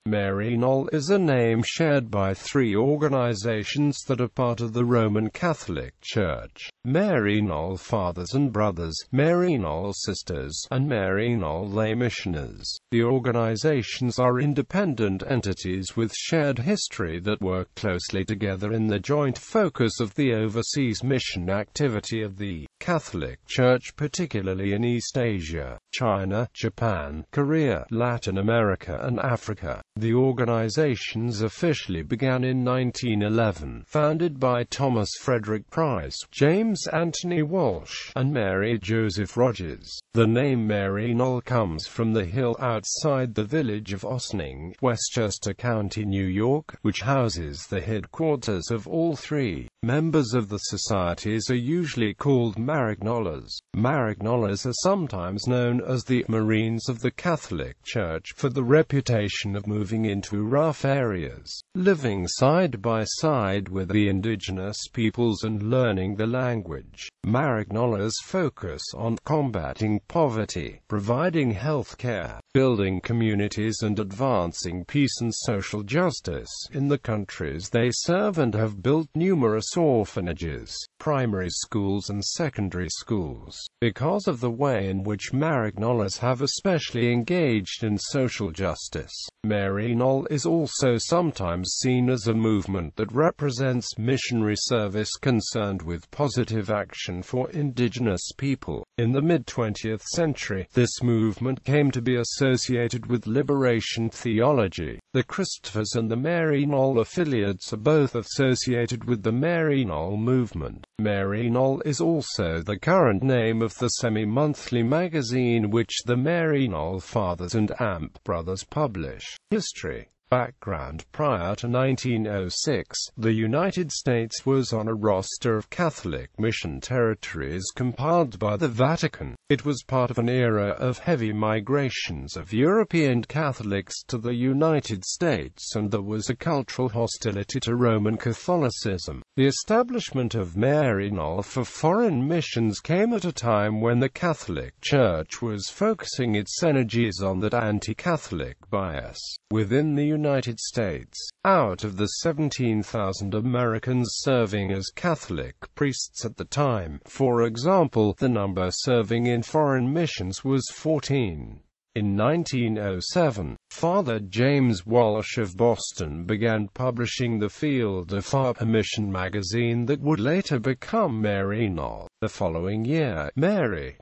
Maryknoll is a name shared by three organizations that are part of the Roman Catholic Church: Maryknoll Fathers and Brothers, Maryknoll Sisters, and Maryknoll Lay Missioners. The organizations are independent entities with shared history that work closely together in the joint focus of the overseas mission activity of the Catholic Church, particularly in East Asia, China, Japan, Korea, Latin America and Africa. The organizations officially began in 1911, founded by Thomas Frederick Price, James Anthony Walsh, and Mary Joseph Rogers. The name Maryknoll comes from the hill outside the village of Ossining, Westchester County, New York, which houses the headquarters of all three. Members of the societies are usually called Maryknollers. Maryknollers are sometimes known as the Marines of the Catholic Church for the reputation of moving into rough areas, living side by side with the indigenous peoples and learning the language. Maryknollers focus on combating poverty, providing health care, building communities and advancing peace and social justice in the countries they serve, and have built numerous orphanages, primary schools and secondary schools. Because of the way in which Maryknollers have especially engaged in social justice, Maryknoll is also sometimes seen as a movement that represents missionary service concerned with positive action for indigenous people. In the mid-20th century, this movement came to be associated with liberation theology. The Christophers and the Maryknoll affiliates are both associated with the Maryknoll movement. Maryknoll is also the current name of the semi-monthly magazine which the Maryknoll Fathers and Brothers publish. History. Background: prior to 1906, the United States was on a roster of Catholic mission territories compiled by the Vatican. It was part of an era of heavy migrations of European Catholics to the United States, and there was a cultural hostility to Roman Catholicism. The establishment of Maryknoll for foreign missions came at a time when the Catholic Church was focusing its energies on that anti-Catholic bias within the United States. Out of the 17,000 Americans serving as Catholic priests at the time, for example, the number serving in foreign missions was 14. In 1907, Father James Walsh of Boston began publishing the Field of a mission magazine that would later become Maryknoll. The following year, Mary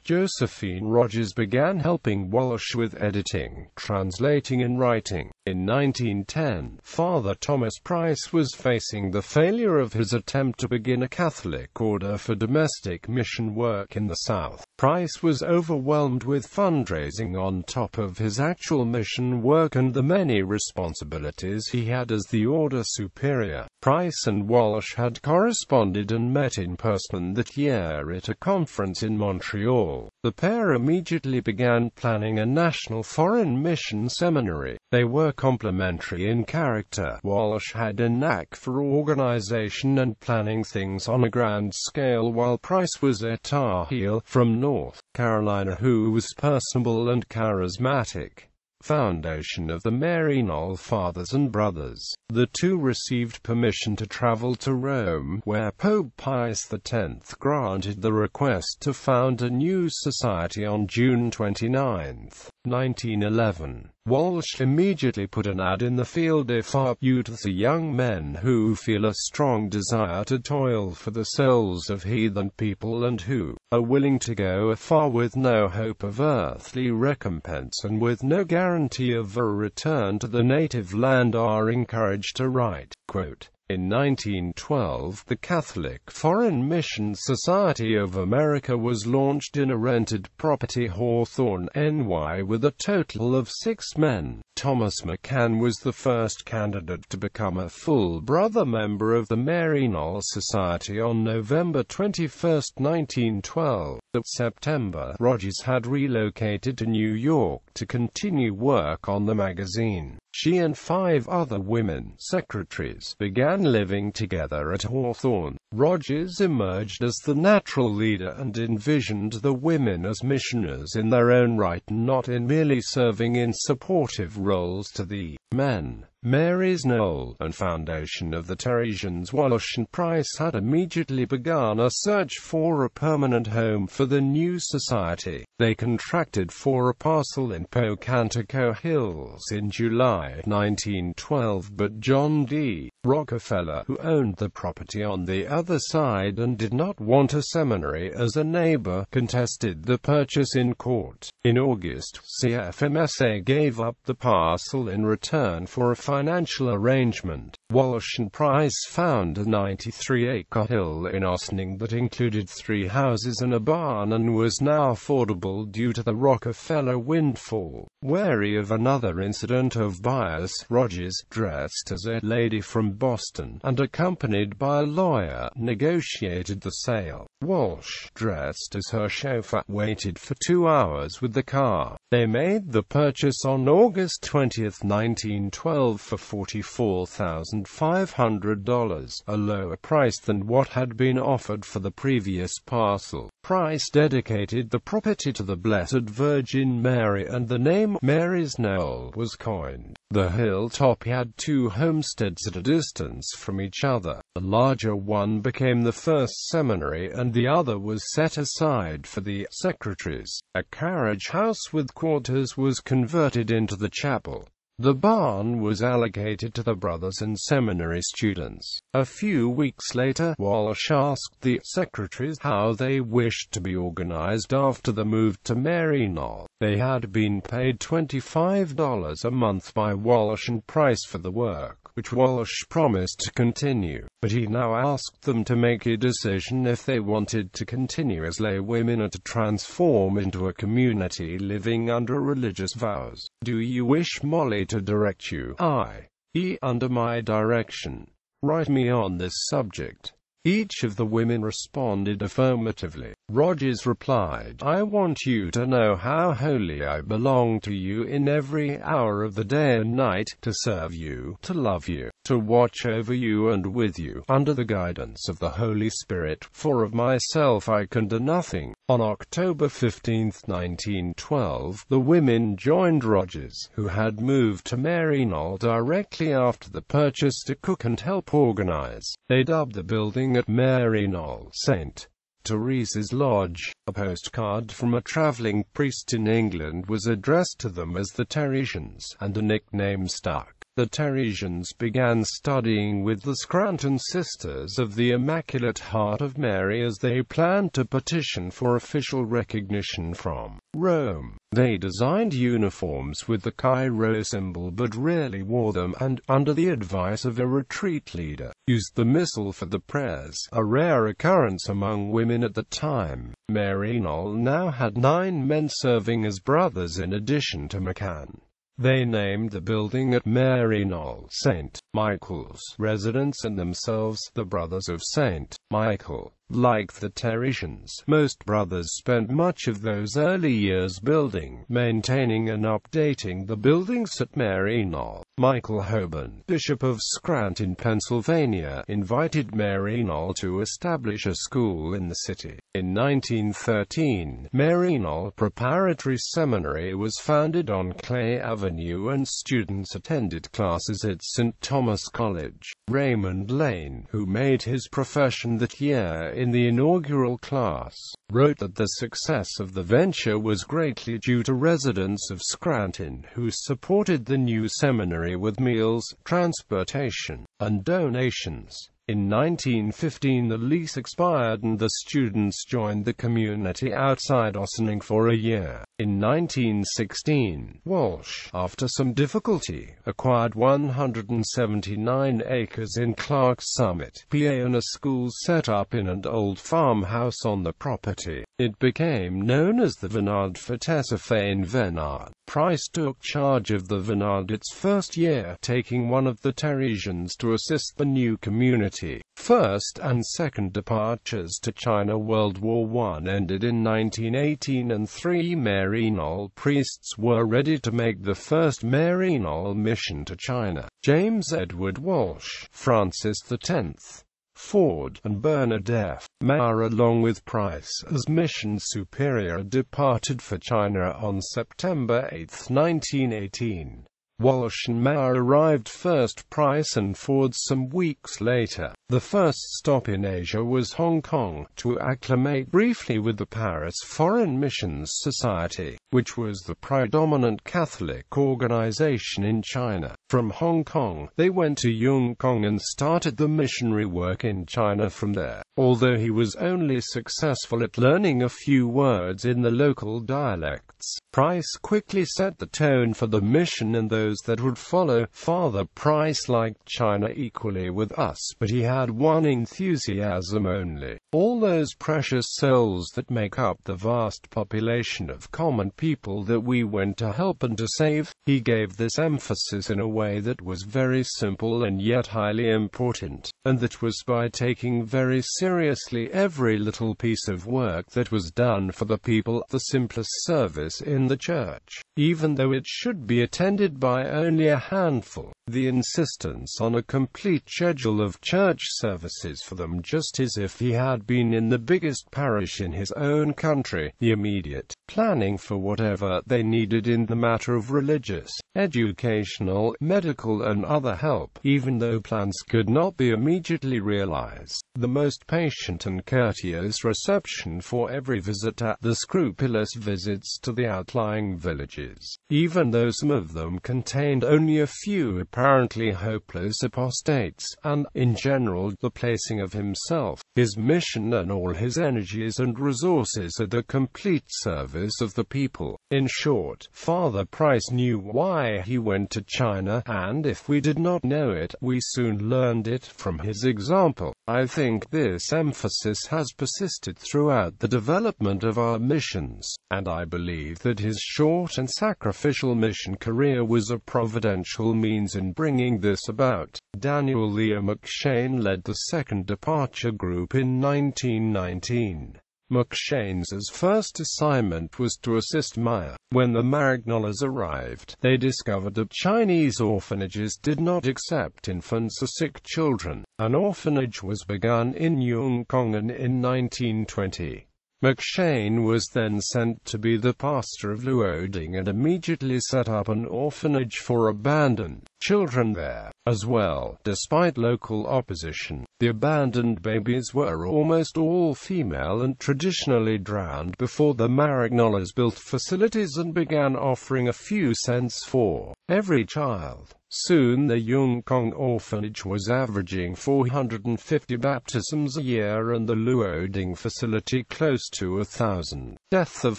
Joseph Rogers began helping Walsh with editing, translating and writing. In 1910, Father Thomas Price was facing the failure of his attempt to begin a Catholic order for domestic mission work in the South. Price was overwhelmed with fundraising on top of his actual mission work and the many responsibilities he had as the order superior. Price and Walsh had corresponded and met in person that year at a conference in Montreal. The pair immediately began planning a national foreign mission seminary. They were complementary in character. Walsh had a knack for organization and planning things on a grand scale, while Price was a Tar Heel from North Carolina who was personable and charismatic. Foundation of the Maryknoll Fathers and Brothers. The two received permission to travel to Rome, where Pope Pius X granted the request to found a new society on June 29, 1911. Walsh immediately put an ad in the Field of Youth to young men who feel a strong desire to toil for the souls of heathen people and who are willing to go afar with no hope of earthly recompense and with no guarantee of a return to the native land are encouraged to write. Quote, in 1912, the Catholic Foreign Mission Society of America was launched in a rented property Hawthorne, NY, with a total of 6 men. Thomas McCann was the first candidate to become a full brother member of the Maryknoll Society on November 21, 1912. That September, Rogers had relocated to New York to continue work on the magazine. She and 5 other women secretaries began living together at Hawthorne. Rogers emerged as the natural leader and envisioned the women as missioners in their own right, not in merely serving in supportive roles to the Men. Mary's Knoll and foundation of the Teresians. Walsh and Price had immediately begun a search for a permanent home for the new society. They contracted for a parcel in Pocantico Hills in July 1912, but John D. Rockefeller, who owned the property on the other side and did not want a seminary as a neighbor, contested the purchase in court. In August, CFMSA gave up the parcel in return for a financial arrangement. Walsh and Price found a 93-acre hill in Ossining that included 3 houses and a barn and was now affordable due to the Rockefeller windfall. Wary of another incident of bias, Rogers, dressed as a lady from Boston and accompanied by a lawyer, negotiated the sale. Walsh, dressed as her chauffeur, waited for 2 hours with the car. They made the purchase on August 20, 1912 for $44,500, a lower price than what had been offered for the previous parcel. Price dedicated the property to the Blessed Virgin Mary, and the name Mary's Knoll was coined. The hilltop had 2 homesteads at a distance from each other. The larger one became the first seminary, and the other was set aside for the secretaries. A carriage house with quarters was converted into the chapel. The barn was allocated to the brothers and seminary students. A few weeks later, Walsh asked the secretaries how they wished to be organized after the move to Maryknoll. They had been paid $25 a month by Walsh and Price for the work, which Walsh promised to continue, but he now asked them to make a decision if they wanted to continue as lay women or to transform into a community living under religious vows. "Do you wish Molly to direct you, i.e. under my direction? Write me on this subject." Each of the women responded affirmatively. Rogers replied, "I want you to know how wholly I belong to you in every hour of the day and night, to serve you, to love you, to watch over you and with you, under the guidance of the Holy Spirit, for of myself I can do nothing." On October 15, 1912, the women joined Rogers, who had moved to Maryknoll directly after the purchase, to cook and help organize. They dubbed the building at Maryknoll St. Teresa's Lodge. A postcard from a traveling priest in England was addressed to them as the Teresians, and the nickname stuck. The Teresians began studying with the Scranton Sisters of the Immaculate Heart of Mary as they planned to petition for official recognition from Rome. They designed uniforms with the Chi-Rho symbol but rarely wore them, and, under the advice of a retreat leader, used the missal for the prayers, a rare occurrence among women at the time. Maryknoll now had 9 men serving as brothers in addition to McCann. They named the building at Maryknoll St. Michael's residence and themselves the Brothers of St. Michael. Like the Teresians, most brothers spent much of those early years building, maintaining and updating the buildings at Maryknoll. Michael Hoban, Bishop of Scranton, Pennsylvania, invited Maryknoll to establish a school in the city. In 1913, Maryknoll Preparatory Seminary was founded on Clay Avenue, and students attended classes at St. Thomas College. Raymond Lane, who made his profession that year in the inaugural class, wrote that the success of the venture was greatly due to residents of Scranton who supported the new seminary with meals, transportation, and donations. In 1915 the lease expired and the students joined the community outside Ossining for a year. In 1916, Walsh, after some difficulty, acquired 179 acres in Clark's Summit, PA, and a school set up in an old farmhouse on the property. It became known as the Vinard for Tessa Fane Venard. Price took charge of the Vinard its first year, taking one of the Teresians to assist the new community. First and second departures to China. World War I ended in 1918 and 3 Maryknoll priests were ready to make the first Maryknoll mission to China. James Edward Walsh, Francis X. Ford, and Bernard F. Maher, along with Price as mission superior, departed for China on September 8, 1918. Walsh and Mayer arrived first, Price and Ford some weeks later. The first stop in Asia was Hong Kong, to acclimate briefly with the Paris Foreign Missions Society, which was the predominant Catholic organization in China. From Hong Kong, they went to Yongkong and started the missionary work in China from there. Although he was only successful at learning a few words in the local dialects, Price quickly set the tone for the mission and those that would follow. Father Price liked China equally with us, but he had one enthusiasm only: all those precious souls that make up the vast population of common people that we went to help and to save. He gave this emphasis in a way that was very simple and yet highly important, and that was by taking very seriously every little piece of work that was done for the people, the simplest service in the church, even though it should be attended by only a handful. The insistence on a complete schedule of church services for them, just as if he had been in the biggest parish in his own country. The immediate planning for whatever they needed in the matter of religious, educational, medical and other help, even though plans could not be immediately realized. The most patient and courteous reception for every visitor, the scrupulous visits to the outlying villages, even though some of them contained only a few apparently hopeless apostates, and, in general, the placing of himself, his mission and all his energies and resources at the complete service of the people. In short, Father Price knew why he went to China, and if we did not know it, we soon learned it from his example. I think this emphasis has persisted throughout the development of our missions, and I believe that his short and sacrificial mission career was a providential means in bringing this about. Daniel Lear McShane led the second departure group in 1919. McShane's first assignment was to assist Meyer. When the Maryknolls arrived, they discovered that Chinese orphanages did not accept infants or sick children. An orphanage was begun in Yongkong in 1920. McShane was then sent to be the pastor of Luoding and immediately set up an orphanage for abandoned children there, as well. Despite local opposition, the abandoned babies were almost all female and traditionally drowned before the Maryknolls built facilities and began offering a few cents for every child. Soon the Yongkong orphanage was averaging 450 baptisms a year and the Luoding facility close to 1,000. Death of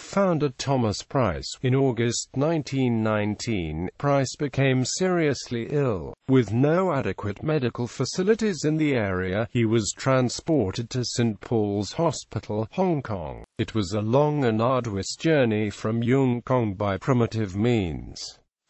founder Thomas Price. In August 1919, Price became seriously ill. With no adequate medical facilities in the area, he was transported to St. Paul's Hospital, Hong Kong. It was a long and arduous journey from Yongkong by primitive means.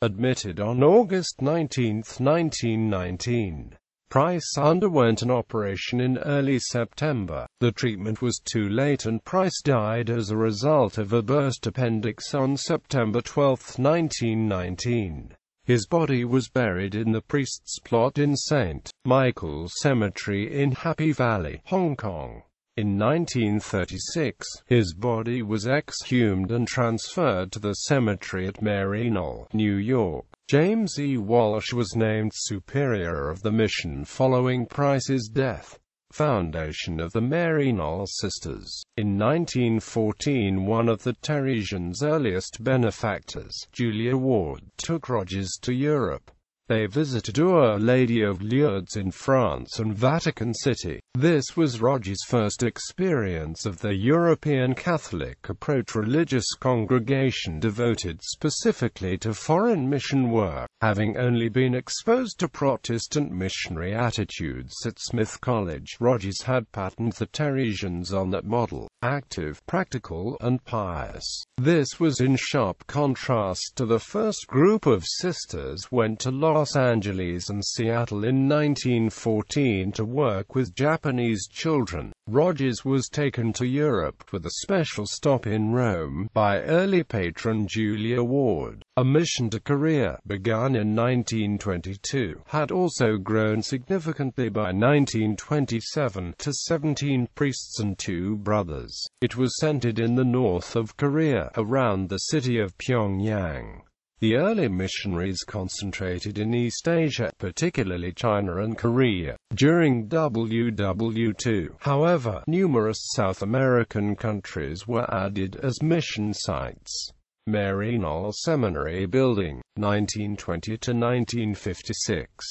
Admitted on August 19, 1919. Price underwent an operation in early September. The treatment was too late and Price died as a result of a burst appendix on September 12, 1919. His body was buried in the priest's plot in St. Michael's Cemetery in Happy Valley, Hong Kong. In 1936, his body was exhumed and transferred to the cemetery at Maryknoll, New York. James E. Walsh was named superior of the mission following Price's death. Foundation of the Maryknoll Sisters. In 1914, one of the Teresians' earliest benefactors, Julia Ward, took Rogers to Europe. They visited Our Lady of Lourdes in France and Vatican City. This was Rogers' first experience of the European Catholic approach, religious congregation devoted specifically to foreign mission work. Having only been exposed to Protestant missionary attitudes at Smith College, Rogers had patterned the Teresians on that model: active, practical, and pious. This was in sharp contrast to the first group of sisters went to Los Angeles and Seattle in 1914 to work with Japanese children. Rogers was taken to Europe with a special stop in Rome by early patron Julia Ward. A mission to Korea, begun in 1922, had also grown significantly by 1927 to 17 priests and 2 brothers. It was centered in the north of Korea, around the city of Pyongyang. The early missionaries concentrated in East Asia, particularly China and Korea, during WW2. However, numerous South American countries were added as mission sites. Maryknoll Seminary Building, 1920 to 1956.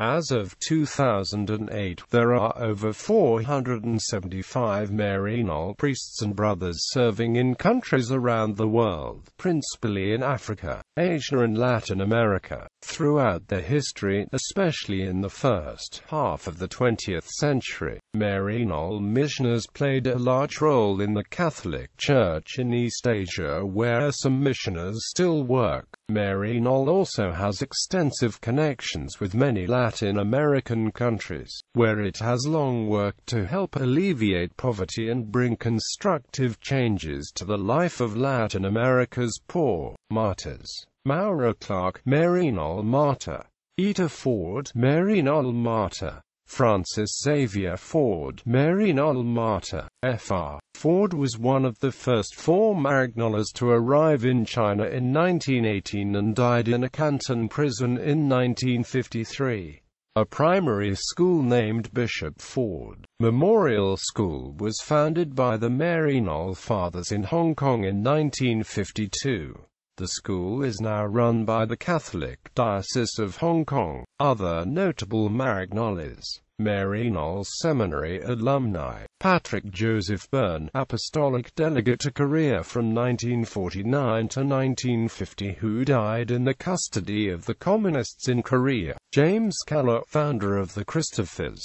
As of 2008, there are over 475 Maryknoll priests and brothers serving in countries around the world, principally in Africa, Asia and Latin America. Throughout their history, especially in the first half of the 20th century, Maryknoll missioners played a large role in the Catholic Church in East Asia, where some missioners still work. Maryknoll also has extensive connections with many Latin American countries, where it has long worked to help alleviate poverty and bring constructive changes to the life of Latin America's poor. Martyrs: Maura Clark, Maryknoll martyr; Eta Ford, Maryknoll martyr; Francis Xavier Ford, Maryknoll martyr. Fr. Ford was one of the first 4 Maryknollers to arrive in China in 1918 and died in a Canton prison in 1953. A primary school named Bishop Ford Memorial School was founded by the Maryknoll Fathers in Hong Kong in 1952. The school is now run by the Catholic Diocese of Hong Kong. Other notable Maryknolles: Maryknoll Seminary alumni, Patrick Joseph Byrne, Apostolic Delegate to Korea from 1949 to 1950, who died in the custody of the Communists in Korea; James Keller, founder of the Christophers;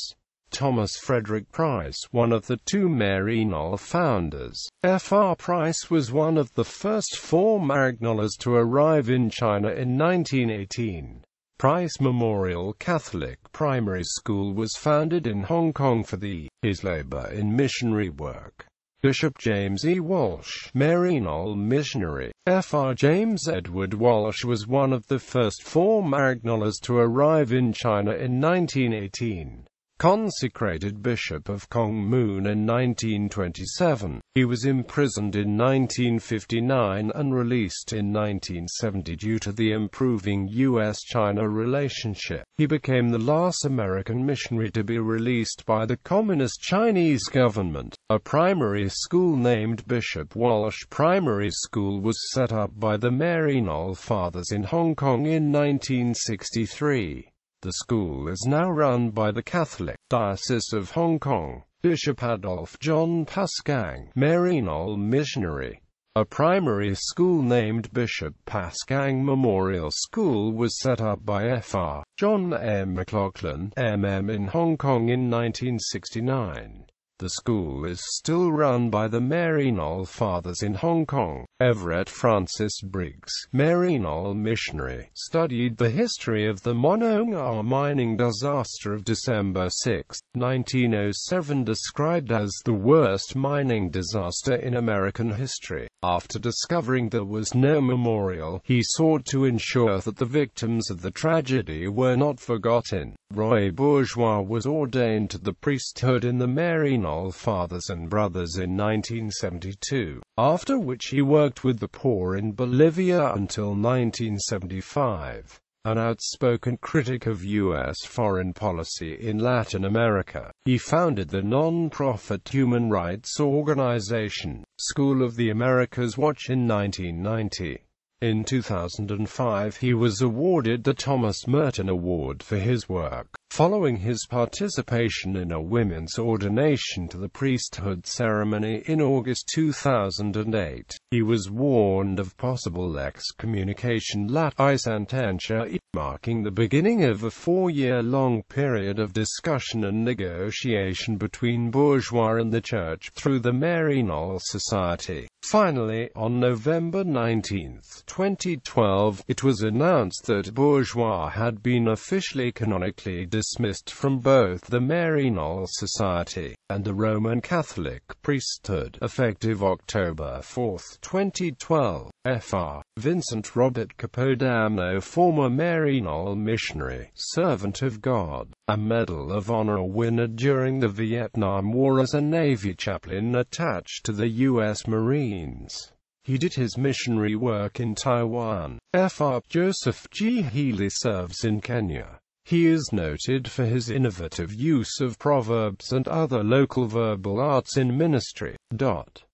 Thomas Frederick Price, one of the 2 Maryknoll founders. Fr. Price was one of the first 4 Maryknollers to arrive in China in 1918. Price Memorial Catholic Primary School was founded in Hong Kong for his labor in missionary work. Bishop James E. Walsh, Maryknoll missionary. Fr. James Edward Walsh was one of the first 4 Maryknollers to arrive in China in 1918. Consecrated Bishop of Kongmoon in 1927. He was imprisoned in 1959 and released in 1970 due to the improving U.S.-China relationship. He became the last American missionary to be released by the Communist Chinese government. A primary school named Bishop Walsh Primary School was set up by the Maryknoll Fathers in Hong Kong in 1963. The school is now run by the Catholic Diocese of Hong Kong. Bishop Adolph John Pascang, Maryknoll missionary. A primary school named Bishop Pascang Memorial School was set up by Fr. John M. McLaughlin, MM in Hong Kong in 1969. The school is still run by the Maryknoll Fathers in Hong Kong. Everett Francis Briggs, Maryknoll missionary, studied the history of the Maryknoll mining disaster of December 6, 1907, described as the worst mining disaster in American history. After discovering there was no memorial, he sought to ensure that the victims of the tragedy were not forgotten. Roy Bourgeois was ordained to the priesthood in the Maryknoll Fathers and Brothers in 1972, after which he worked with the poor in Bolivia until 1975. An outspoken critic of U.S. foreign policy in Latin America, he founded the non-profit human rights organization, School of the Americas Watch in 1990. In 2005 he was awarded the Thomas Merton Award for his work, following his participation in a women's ordination to the priesthood ceremony in August 2008. He was warned of possible excommunication latae sententia, marking the beginning of a 4-year-long period of discussion and negotiation between bourgeois and the Church through the Maryknoll Society. Finally, on November 19, 2012, it was announced that bourgeois had been officially canonically dismissed from both the Maryknoll Society and the Roman Catholic priesthood, effective October 4, 2012. Fr. Vincent Robert Capodamo, former Maryknoll missionary, servant of God, a Medal of Honor winner during the Vietnam War as a Navy chaplain attached to the U.S. Marines. He did his missionary work in Taiwan. Fr. Joseph G. Healy serves in Kenya. He is noted for his innovative use of proverbs and other local verbal arts in ministry.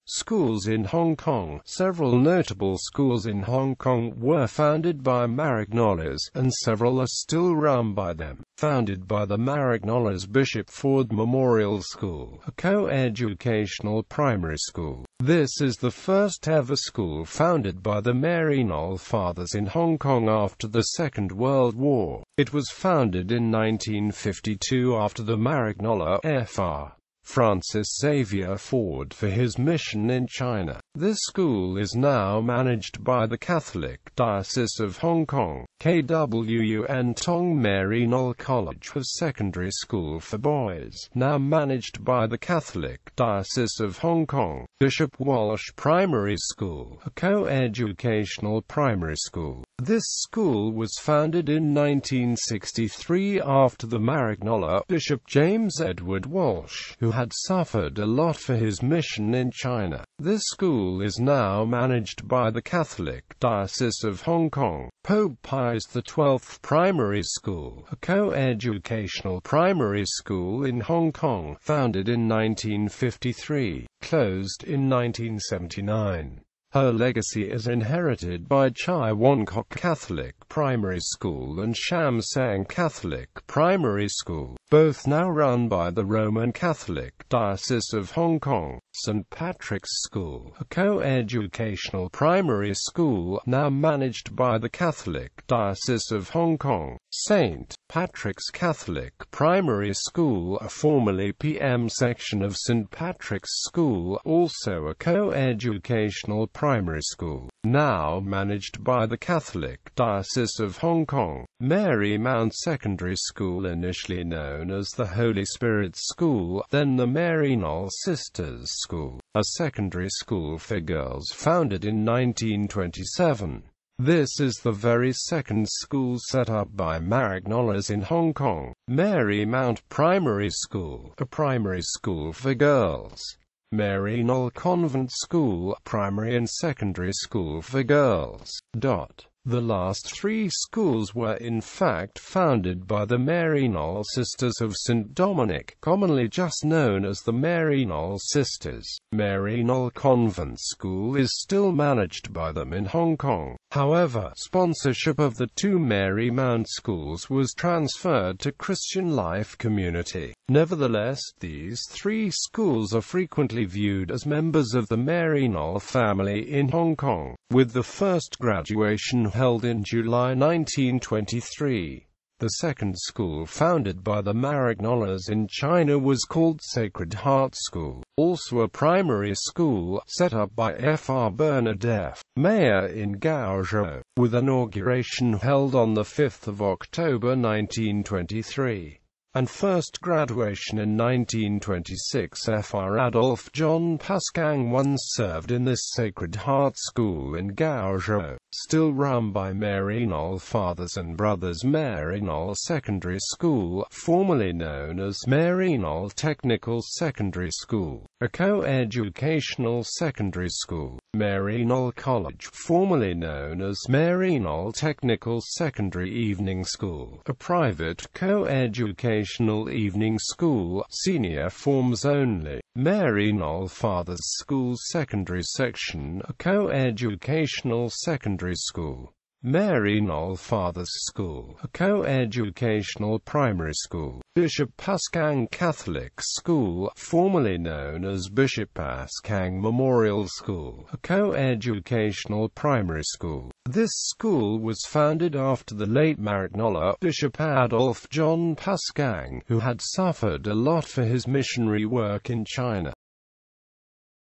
Schools in Hong Kong. Several notable schools in Hong Kong were founded by Maryknolls, and several are still run by them. Founded by the Maryknolls, Bishop Ford Memorial School, a co-educational primary school. This is the first ever school founded by the Maryknoll Fathers in Hong Kong after the Second World War. It was founded in 1952 after the Maryknoll Fr. Francis Xavier Ford for his mission in China. This school is now managed by the Catholic Diocese of Hong Kong, KWUN Tong. Maryknoll College of Secondary School for Boys, now managed by the Catholic Diocese of Hong Kong. Bishop Walsh Primary School, a co-educational primary school. This school was founded in 1963 after the Maryknoll Bishop James Edward Walsh, who had suffered a lot for his mission in China. This school is now managed by the Catholic Diocese of Hong Kong. Pope Pius XII Primary School, a co-educational primary school in Hong Kong, founded in 1953, closed in 1979. Her legacy is inherited by Chai Wan Kok Catholic Primary School and Sham Sang Catholic Primary School, both now run by the Roman Catholic Diocese of Hong Kong. St. Patrick's School, a co-educational primary school, now managed by the Catholic Diocese of Hong Kong. St. Patrick's Catholic Primary School, a formerly PM section of St. Patrick's School, also a co-educational primary school, now managed by the Catholic Diocese of Hong Kong. Marymount Secondary School, initially known as the Holy Spirit School, then the Maryknoll Sisters School, a secondary school for girls founded in 1927. This is the very second school set up by Maryknolls in Hong Kong. Marymount Primary School, a primary school for girls. Maryknoll Convent School, primary and secondary school for girls. The last three schools were in fact founded by the Maryknoll Sisters of St. Dominic, commonly just known as the Maryknoll Sisters. Maryknoll Convent School is still managed by them in Hong Kong. However, sponsorship of the two Marymount schools was transferred to Christian Life Community. Nevertheless, these three schools are frequently viewed as members of the Maryknoll family in Hong Kong, with the first graduation held in July 1923. The second school founded by the Maryknolls in China was called Sacred Heart School, also a primary school, set up by Fr. Bernard F. Mayer in Gaozhou, with inauguration held on the 5th of October 1923. And first graduation in 1926. Fr. Adolphe John Pascang once served in this Sacred Heart School in Gaozhou, still run by Maryknoll Fathers and Brothers. Maryknoll Secondary School, formerly known as Maryknoll Technical Secondary School, a co-educational secondary school. Maryknoll College, formerly known as Maryknoll Technical Secondary Evening School, a private co-educational evening school, senior forms only. Maryknoll Fathers School Secondary Section, a co-educational secondary school. Maryknoll Fathers School, a co-educational primary school. Bishop Pascang Catholic School, formerly known as Bishop Pascang Memorial School, a co-educational primary school. This school was founded after the late Maryknoll Bishop Adolphe John Pascang, who had suffered a lot for his missionary work in China.